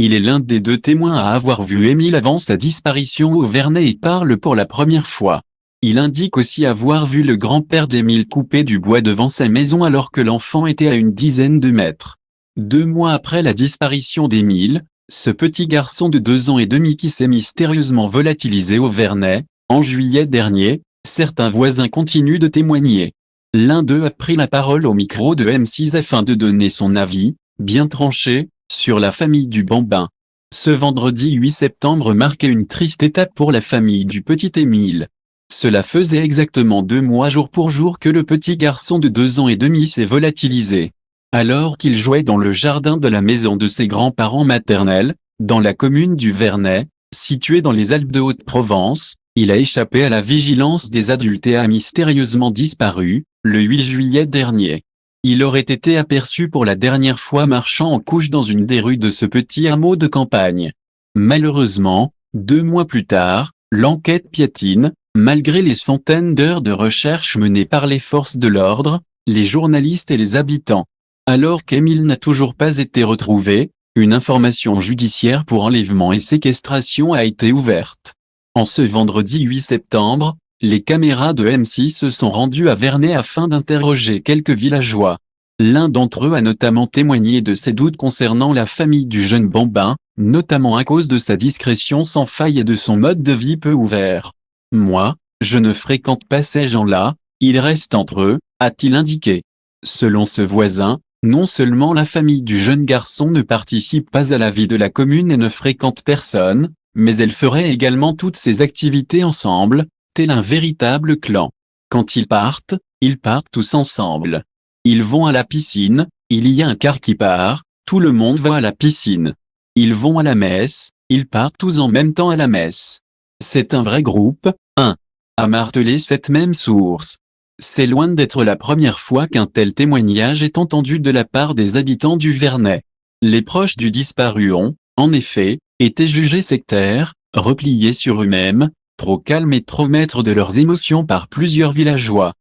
Il est l'un des deux témoins à avoir vu Émile avant sa disparition au Vernet et parle pour la première fois. Il indique aussi avoir vu le grand-père d'Émile couper du bois devant sa maison alors que l'enfant était à une dizaine de mètres. 2 mois après la disparition d'Émile, ce petit garçon de 2 ans et demi qui s'est mystérieusement volatilisé au Vernet, en juillet dernier, certains voisins continuent de témoigner. L'un d'eux a pris la parole au micro de M6 afin de donner son avis, bien tranché, sur la famille du Bambin. Ce vendredi 8 septembre marquait une triste étape pour la famille du petit Émile. Cela faisait exactement 2 mois jour pour jour que le petit garçon de 2 ans et demi s'est volatilisé. Alors qu'il jouait dans le jardin de la maison de ses grands-parents maternels, dans la commune du Vernet, située dans les Alpes de Haute-Provence, il a échappé à la vigilance des adultes et a mystérieusement disparu, le 8 juillet dernier. Il aurait été aperçu pour la dernière fois marchant en couche dans une des rues de ce petit hameau de campagne. Malheureusement, 2 mois plus tard, l'enquête piétine, malgré les centaines d'heures de recherche menées par les forces de l'ordre, les journalistes et les habitants. Alors qu'Émile n'a toujours pas été retrouvé, une information judiciaire pour enlèvement et séquestration a été ouverte. En ce vendredi 8 septembre, les caméras de M6 se sont rendues à Vernet afin d'interroger quelques villageois. L'un d'entre eux a notamment témoigné de ses doutes concernant la famille du jeune Bambin, notamment à cause de sa discrétion sans faille et de son mode de vie peu ouvert. « Moi, je ne fréquente pas ces gens-là, ils restent entre eux », a-t-il indiqué. Selon ce voisin, non seulement la famille du jeune garçon ne participe pas à la vie de la commune et ne fréquente personne, mais elle ferait également toutes ces activités ensemble, tel un véritable clan. Quand ils partent tous ensemble. Ils vont à la piscine, il y a un car qui part, tout le monde va à la piscine. Ils vont à la messe, ils partent tous en même temps à la messe. C'est un vrai groupe, a martelé cette même source. C'est loin d'être la première fois qu'un tel témoignage est entendu de la part des habitants du Vernet. Les proches du disparu ont, en effet, été jugés sectaires, repliés sur eux-mêmes, trop calmes et trop maîtres de leurs émotions par plusieurs villageois.